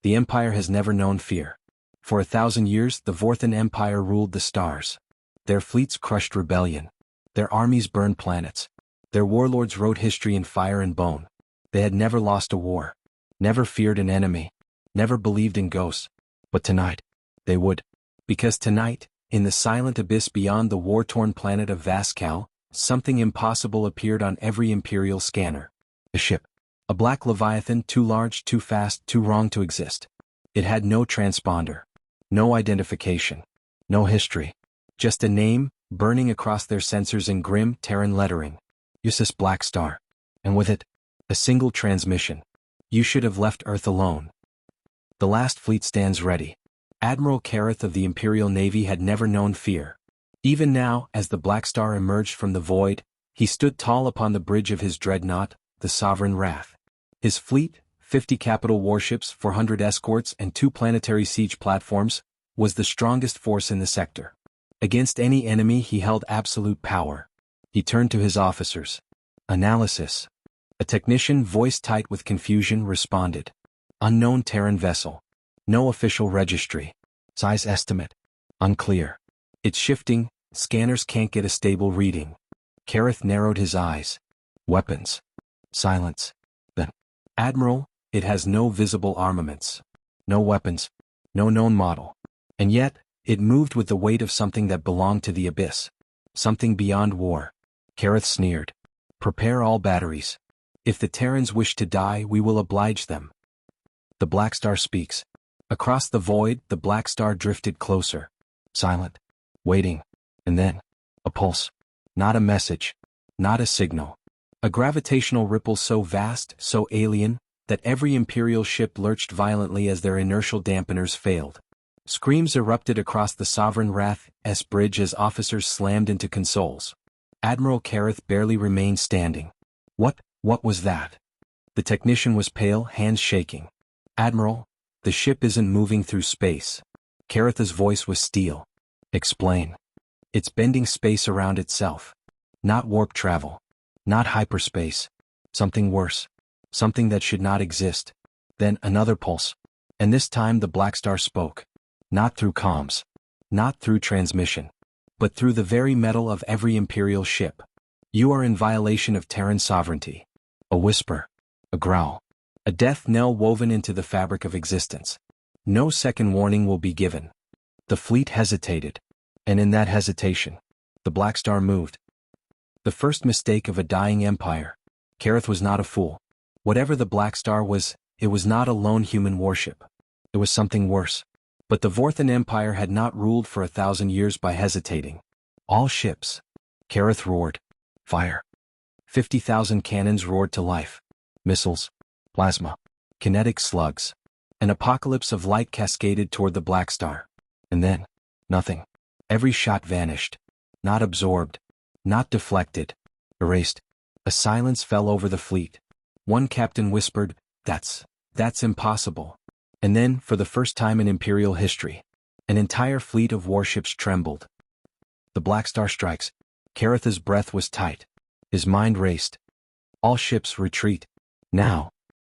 The Empire has never known fear. For 1,000 years, the Vorthan Empire ruled the stars. Their fleets crushed rebellion. Their armies burned planets. Their warlords wrote history in fire and bone. They had never lost a war. Never feared an enemy. Never believed in ghosts. But tonight, they would. Because tonight, in the silent abyss beyond the war-torn planet of Vascal, something impossible appeared on every Imperial scanner. A ship. A black leviathan, too large, too fast, too wrong to exist. It had no transponder. No identification. No history. Just a name, burning across their sensors in grim Terran lettering. USS Blackstar. And with it, a single transmission. You should have left Earth alone. The last fleet stands ready. Admiral Kareth of the Imperial Navy had never known fear. Even now, as the Blackstar emerged from the void, he stood tall upon the bridge of his dreadnought, the Sovereign Wrath. His fleet, 50 capital warships, 400 escorts, and 2 planetary siege platforms, was the strongest force in the sector. Against any enemy he held absolute power. He turned to his officers. Analysis. A technician, voice tight with confusion, responded. Unknown Terran vessel. No official registry. Size estimate. Unclear. It's shifting, scanners can't get a stable reading. Kareth narrowed his eyes. Weapons. Silence. Then. Admiral, it has no visible armaments. No weapons. No known model. And yet, it moved with the weight of something that belonged to the abyss. Something beyond war. Kareth sneered. Prepare all batteries. If the Terrans wish to die, we will oblige them. The Blackstar speaks. Across the void, the Blackstar drifted closer. Silent. Waiting. And then, a pulse. Not a message. Not a signal. A gravitational ripple so vast, so alien, that every Imperial ship lurched violently as their inertial dampeners failed. Screams erupted across the Sovereign Wrath's bridge as officers slammed into consoles. Admiral Kareth barely remained standing. What was that? The technician was pale, hands shaking. Admiral, the ship isn't moving through space. Kareth's voice was steel. Explain. It's bending space around itself. Not warp travel. Not hyperspace. Something worse. Something that should not exist. Then another pulse. And this time the Blackstar spoke. Not through comms. Not through transmission. But through the very metal of every Imperial ship. You are in violation of Terran sovereignty. A whisper. A growl. A death knell woven into the fabric of existence. No second warning will be given. The fleet hesitated. And in that hesitation, the Blackstar moved. The first mistake of a dying empire. Kareth was not a fool. Whatever the Blackstar was, it was not a lone human warship. It was something worse. But the Vorthan Empire had not ruled for 1,000 years by hesitating. All ships. Kareth roared. Fire. 50,000 cannons roared to life. Missiles. Plasma. Kinetic slugs. An apocalypse of light cascaded toward the Blackstar. And then, nothing. Every shot vanished. Not absorbed. Not deflected. Erased. A silence fell over the fleet. One captain whispered, That's impossible. And then, for the first time in Imperial history, an entire fleet of warships trembled. The Blackstar strikes. Kareth's breath was tight. His mind raced. All ships retreat. Now.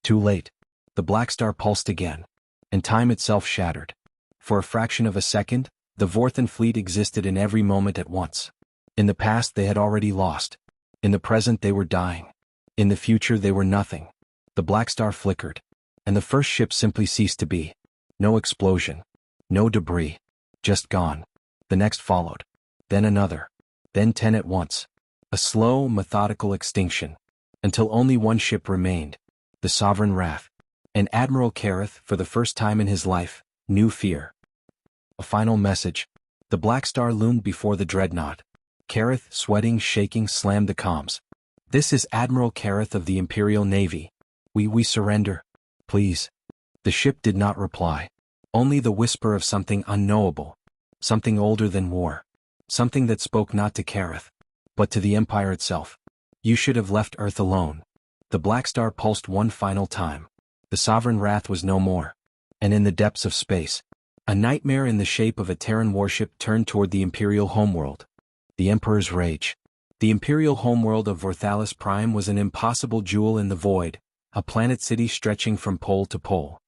Too late. The Blackstar pulsed again. And time itself shattered. For a fraction of a second, the Vorthan fleet existed in every moment at once. In the past they had already lost. In the present they were dying. In the future they were nothing. The Blackstar flickered. And the first ship simply ceased to be. No explosion. No debris. Just gone. The next followed. Then another. Then 10 at once. A slow, methodical extinction. Until only one ship remained. The Sovereign Wrath. And Admiral Kareth, for the first time in his life, knew fear. A final message. The Blackstar loomed before the dreadnought. Kareth, sweating, shaking, slammed the comms. This is Admiral Kareth of the Imperial Navy. We surrender. Please. The ship did not reply. Only the whisper of something unknowable. Something older than war. Something that spoke not to Kareth, but to the Empire itself. You should have left Earth alone. The Blackstar pulsed one final time. The Sovereign Wrath was no more. And in the depths of space, a nightmare in the shape of a Terran warship turned toward the Imperial homeworld. The Emperor's Rage. The Imperial homeworld of Vorthalis Prime was an impossible jewel in the void, a planet city stretching from pole to pole.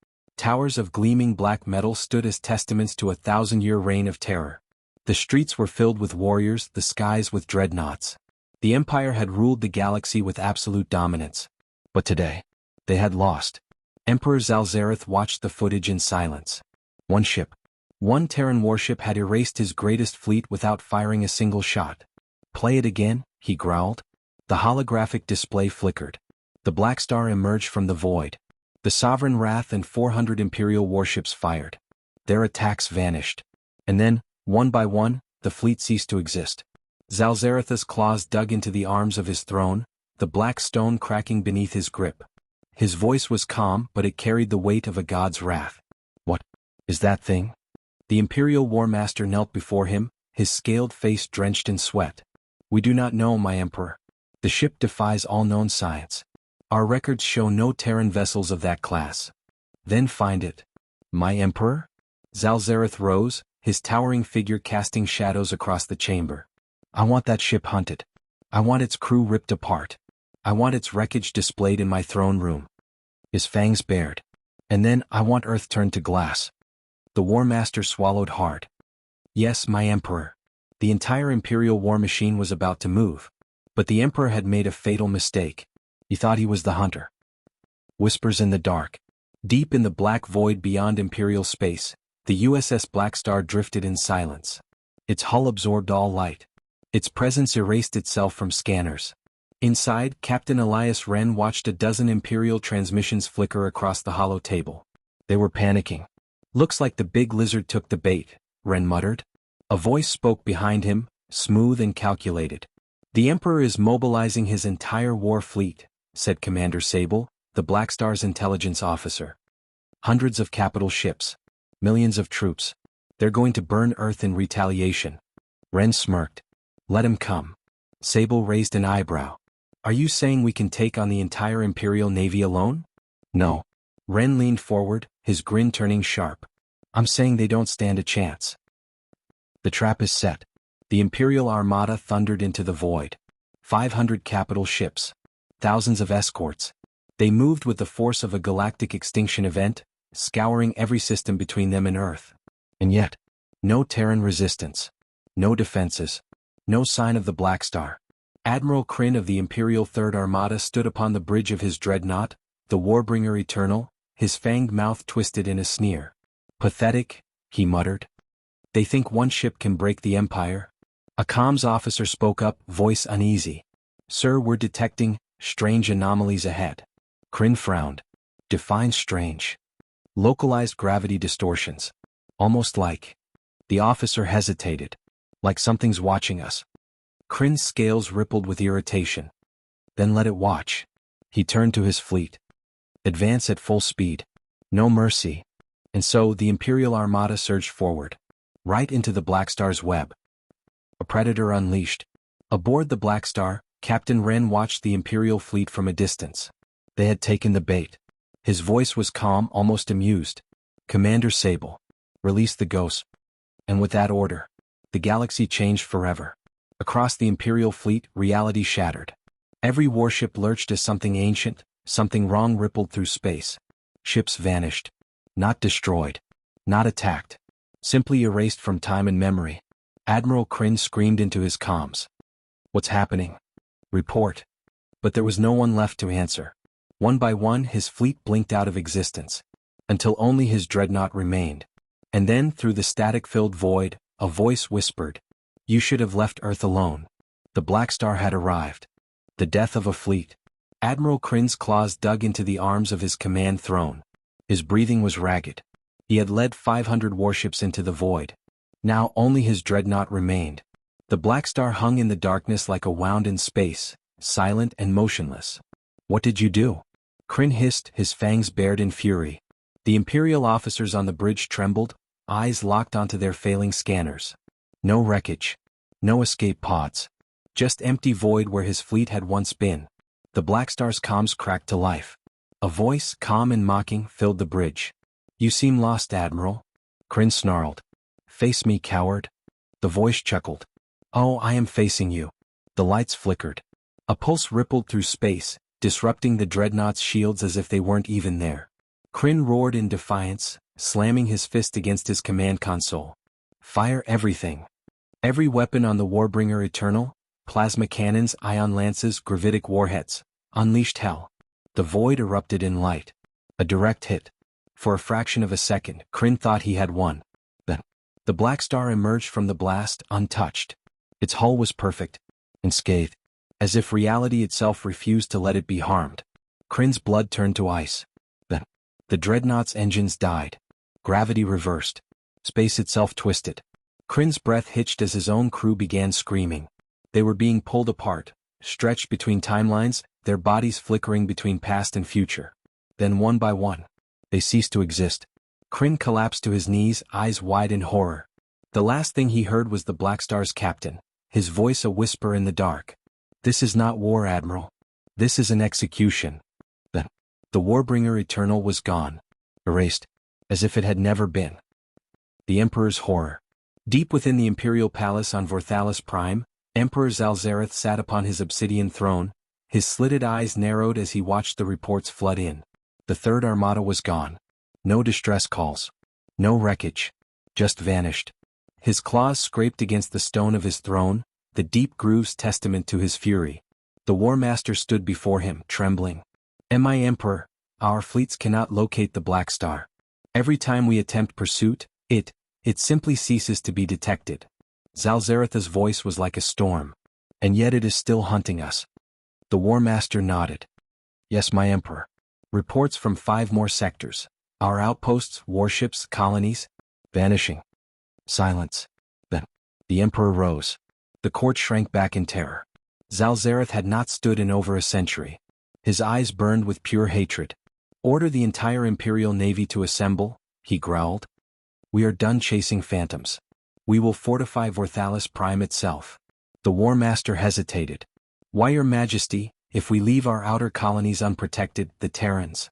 Towers of gleaming black metal stood as testaments to a 1,000-year reign of terror. The streets were filled with warriors, the skies with dreadnoughts. The Empire had ruled the galaxy with absolute dominance. But today, they had lost. Emperor Zalzareth watched the footage in silence. One ship, one Terran warship had erased his greatest fleet without firing a single shot. "Play it again," he growled. The holographic display flickered. The Blackstar emerged from the void. The Sovereign Wrath and 400 Imperial warships fired. Their attacks vanished. And then, one by one, the fleet ceased to exist. Zalzareth's claws dug into the arms of his throne, the black stone cracking beneath his grip. His voice was calm, but it carried the weight of a god's wrath. "What is that thing?" The Imperial War Master knelt before him, his scaled face drenched in sweat. "We do not know, my Emperor. The ship defies all known science. Our records show no Terran vessels of that class." "Then find it." "My Emperor?" Zalzareth rose, his towering figure casting shadows across the chamber. "I want that ship hunted. I want its crew ripped apart. I want its wreckage displayed in my throne room." His fangs bared. "And then I want Earth turned to glass." The War Master swallowed hard. "Yes, my Emperor." The entire Imperial war machine was about to move. But the Emperor had made a fatal mistake. He thought he was the hunter. Whispers in the dark. Deep in the black void beyond Imperial space, the USS Blackstar drifted in silence. Its hull absorbed all light. Its presence erased itself from scanners. Inside, Captain Elias Wren watched a dozen Imperial transmissions flicker across the hollow table. They were panicking. "Looks like the big lizard took the bait," Wren muttered. A voice spoke behind him, smooth and calculated. "The Emperor is mobilizing his entire war fleet," said Commander Sable, the Blackstar's intelligence officer. "Hundreds of capital ships. Millions of troops. They're going to burn Earth in retaliation." Wren smirked. "Let him come." Sable raised an eyebrow. "Are you saying we can take on the entire Imperial Navy alone?" "No." Wren leaned forward, his grin turning sharp. "I'm saying they don't stand a chance." The trap is set. The Imperial Armada thundered into the void. 500 capital ships. Thousands of escorts. They moved with the force of a galactic extinction event, scouring every system between them and Earth. And yet, no Terran resistance. No defenses. No sign of the Blackstar. Admiral Kryn of the Imperial Third Armada stood upon the bridge of his dreadnought, the Warbringer Eternal, his fanged mouth twisted in a sneer. "Pathetic," he muttered. "They think one ship can break the Empire?" A comms officer spoke up, voice uneasy. "Sir, we're detecting strange anomalies ahead." Kryn frowned. "Define strange." "Localized gravity distortions. Almost like..." The officer hesitated. "Like something's watching us." Kryn's scales rippled with irritation. "Then let it watch." He turned to his fleet. "Advance at full speed. No mercy." And so the Imperial Armada surged forward. Right into the Blackstar's web. A predator unleashed. Aboard the Blackstar, Captain Wren watched the Imperial fleet from a distance. They had taken the bait. His voice was calm, almost amused. "Commander Sable, release the ghost." And with that order, the galaxy changed forever. Across the Imperial fleet, reality shattered. Every warship lurched as something ancient, something wrong rippled through space. Ships vanished. Not destroyed. Not attacked. Simply erased from time and memory. Admiral Kryn screamed into his comms. "What's happening?" "Report." But there was no one left to answer. One by one his fleet blinked out of existence. Until only his dreadnought remained. And then, through the static-filled void, a voice whispered, "You should have left Earth alone." The Blackstar had arrived. The death of a fleet. Admiral Kryn's claws dug into the arms of his command throne. His breathing was ragged. He had led 500 warships into the void. Now only his dreadnought remained. The Blackstar hung in the darkness like a wound in space, silent and motionless. "What did you do?" Kryn hissed, his fangs bared in fury. The Imperial officers on the bridge trembled, eyes locked onto their failing scanners. No wreckage. No escape pods. Just empty void where his fleet had once been. The Blackstar's comms cracked to life. A voice, calm and mocking, filled the bridge. "You seem lost, Admiral." Kryn snarled. "Face me, coward." The voice chuckled. "Oh, I am facing you." The lights flickered. A pulse rippled through space, disrupting the dreadnought's shields as if they weren't even there. Kryn roared in defiance, slamming his fist against his command console. Fire everything. Every weapon on the Warbringer Eternal, plasma cannons, ion lances, gravitic warheads, unleashed hell. The void erupted in light. A direct hit. For a fraction of a second, Kryn thought he had won. Then, the Blackstar emerged from the blast, untouched. Its hull was perfect, unscathed, as if reality itself refused to let it be harmed. Kryn's blood turned to ice. Then, the Dreadnought's engines died. Gravity reversed. Space itself twisted. Kryn's breath hitched as his own crew began screaming. They were being pulled apart, stretched between timelines, their bodies flickering between past and future. Then one by one, they ceased to exist. Kryn collapsed to his knees, eyes wide in horror. The last thing he heard was the Blackstar's captain, his voice a whisper in the dark. "This is not war, Admiral. This is an execution." Then, the Warbringer Eternal was gone. Erased, as if it had never been. The Emperor's horror. Deep within the Imperial Palace on Vorthalis Prime, Emperor Zalzareth sat upon his obsidian throne, his slitted eyes narrowed as he watched the reports flood in. The Third Armada was gone. No distress calls. No wreckage. Just vanished. His claws scraped against the stone of his throne, the deep grooves testament to his fury. The War Master stood before him, trembling. "My Emperor, our fleets cannot locate the Blackstar. Every time we attempt pursuit, it simply ceases to be detected." Zalzaretha's voice was like a storm. "And yet it is still hunting us." The War Master nodded. "Yes, my Emperor. Reports from 5 more sectors. Our outposts, warships, colonies, vanishing." Silence. Then, the Emperor rose. The court shrank back in terror. Zalzareth had not stood in over a century. His eyes burned with pure hatred. "Order the entire Imperial Navy to assemble," he growled. "We are done chasing phantoms. We will fortify Vorthalis Prime itself." The War Master hesitated. "Why, Your Majesty, if we leave our outer colonies unprotected, the Terrans?"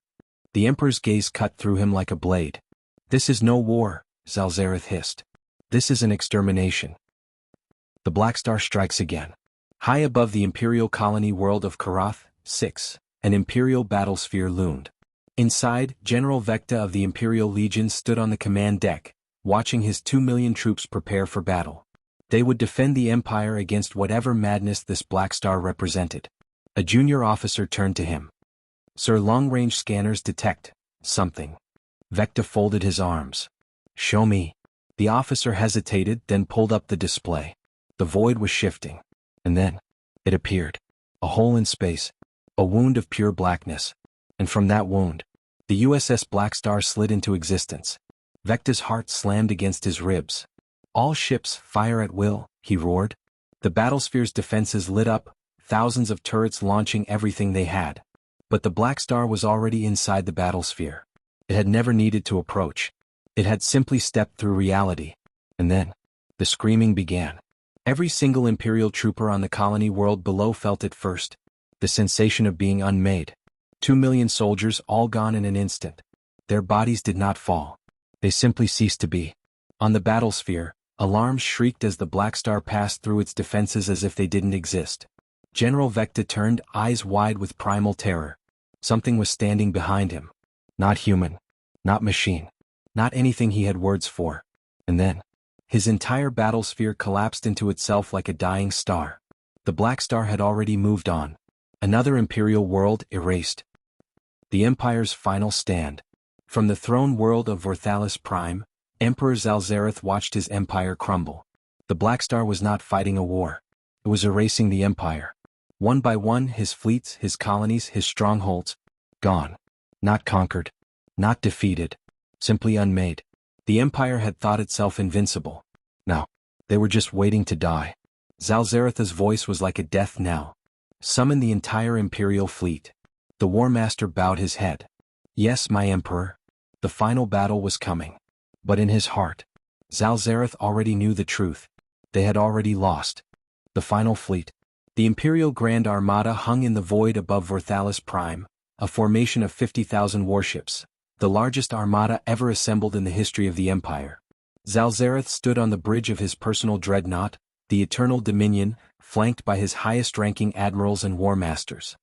The Emperor's gaze cut through him like a blade. "This is no war," Zalzareth hissed. "This is an extermination." The Blackstar strikes again. High above the Imperial colony world of Karath, 6, an Imperial battlesphere loomed. Inside, General Vecta of the Imperial Legion stood on the command deck, watching his 2 million troops prepare for battle. They would defend the Empire against whatever madness this Blackstar represented. A junior officer turned to him. "Sir, long-range scanners detect something." Vecta folded his arms. "Show me." The officer hesitated, then pulled up the display. The void was shifting. And then, it appeared. A hole in space. A wound of pure blackness. And from that wound, the USS Blackstar slid into existence. Vecta's heart slammed against his ribs. "All ships, fire at will," he roared. The battlesphere's defenses lit up, thousands of turrets launching everything they had. But the Blackstar was already inside the battlesphere. It had never needed to approach. It had simply stepped through reality. And then, the screaming began. Every single Imperial trooper on the colony world below felt it first. The sensation of being unmade. 2 million soldiers all gone in an instant. Their bodies did not fall. They simply ceased to be. On the battlesphere, alarms shrieked as the Blackstar passed through its defenses as if they didn't exist. General Vecta turned, eyes wide with primal terror. Something was standing behind him. Not human. Not machine. Not anything he had words for. And then, his entire battlesphere collapsed into itself like a dying star. The Blackstar had already moved on. Another Imperial world erased. The Empire's final stand. From the throne world of Vorthalis Prime, Emperor Zalzareth watched his empire crumble. The Blackstar was not fighting a war. It was erasing the Empire. One by one, his fleets, his colonies, his strongholds, gone. Not conquered. Not defeated. Simply unmade. The Empire had thought itself invincible. Now, they were just waiting to die. Zalzaretha's voice was like a death knell. "Summon the entire Imperial fleet." The War Master bowed his head. "Yes, my Emperor." The final battle was coming. But in his heart, Zalzareth already knew the truth. They had already lost. The final fleet. The Imperial Grand Armada hung in the void above Vorthalis Prime, a formation of 50,000 warships, the largest armada ever assembled in the history of the Empire. Zalzareth stood on the bridge of his personal dreadnought, the Eternal Dominion, flanked by his highest-ranking admirals and war masters.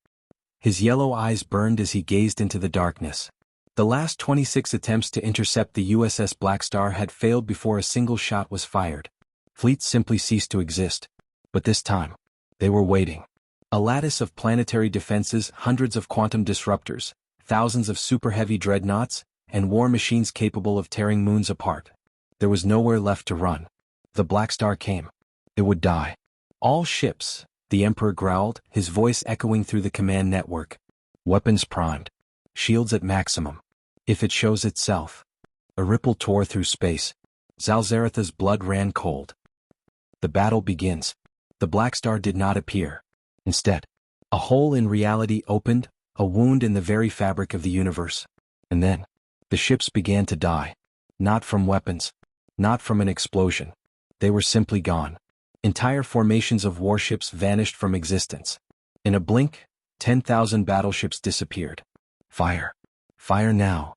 His yellow eyes burned as he gazed into the darkness. The last 26 attempts to intercept the USS Blackstar had failed before a single shot was fired. Fleets simply ceased to exist. But this time, they were waiting. A lattice of planetary defenses, hundreds of quantum disruptors, thousands of super-heavy dreadnoughts, and war machines capable of tearing moons apart. There was nowhere left to run. The Blackstar came. It would die. All ships, the Emperor growled, his voice echoing through the command network. Weapons primed. Shields at maximum. If it shows itself. A ripple tore through space. Zalzaretha's blood ran cold. The battle begins. The Blackstar did not appear. Instead, a hole in reality opened, a wound in the very fabric of the universe. And then, the ships began to die. Not from weapons. Not from an explosion. They were simply gone. Entire formations of warships vanished from existence. In a blink, 10,000 battleships disappeared. Fire. Fire now.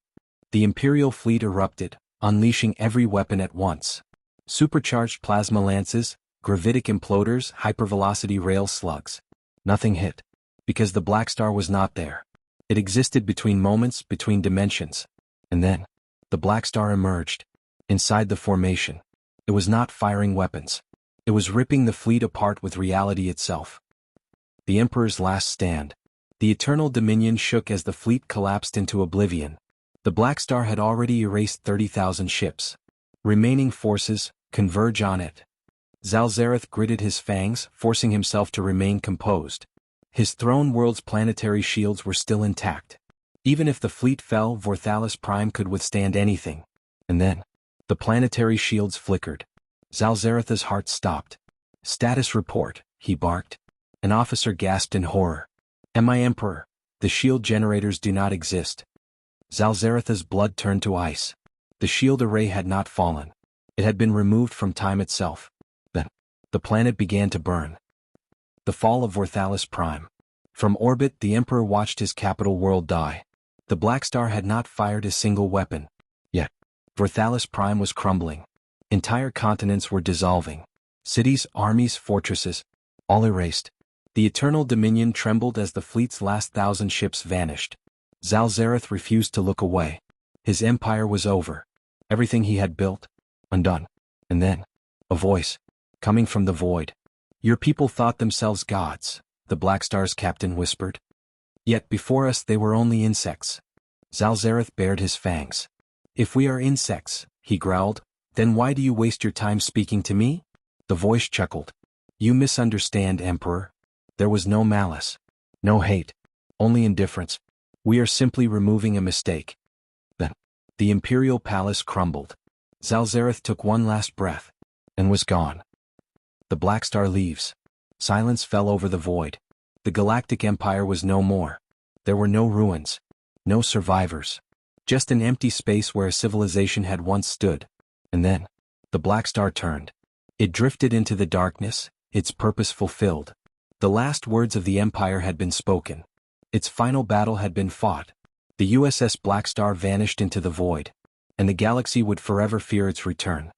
The Imperial fleet erupted, unleashing every weapon at once. Supercharged plasma lances, gravitic imploders, hypervelocity rail slugs. Nothing hit. Because the Blackstar was not there. It existed between moments, between dimensions. And then, the Blackstar emerged. Inside the formation. It was not firing weapons. It was ripping the fleet apart with reality itself. The Emperor's last stand. The Eternal Dominion shook as the fleet collapsed into oblivion. The Blackstar had already erased 30,000 ships. Remaining forces, converge on it. Zalzareth gritted his fangs, forcing himself to remain composed. His throne world's planetary shields were still intact. Even if the fleet fell, Vorthalis Prime could withstand anything. And then, the planetary shields flickered. Zalzaretha's heart stopped. Status report, he barked. An officer gasped in horror. Am I Emperor? The shield generators do not exist. Zalzaretha's blood turned to ice. The shield array had not fallen. It had been removed from time itself. Then, the planet began to burn. The fall of Vorthalis Prime. From orbit, the Emperor watched his capital world die. The Blackstar had not fired a single weapon. Yet, Vorthalis Prime was crumbling. Entire continents were dissolving. Cities, armies, fortresses, all erased. The Eternal Dominion trembled as the fleet's last 1,000 ships vanished. Zalzareth refused to look away. His empire was over. Everything he had built, undone. And then, a voice, coming from the void. Your people thought themselves gods, the Blackstar's captain whispered. Yet before us they were only insects. Zalzareth bared his fangs. If we are insects, he growled, then why do you waste your time speaking to me? The voice chuckled. You misunderstand, Emperor. There was no malice. No hate. Only indifference. We are simply removing a mistake. Then, the Imperial Palace crumbled. Zalzareth took one last breath, and was gone. The Blackstar leaves. Silence fell over the void. The Galactic Empire was no more. There were no ruins. No survivors. Just an empty space where a civilization had once stood. And then, the Blackstar turned. It drifted into the darkness, its purpose fulfilled. The last words of the Empire had been spoken. Its final battle had been fought. The USS Blackstar vanished into the void. And the galaxy would forever fear its return.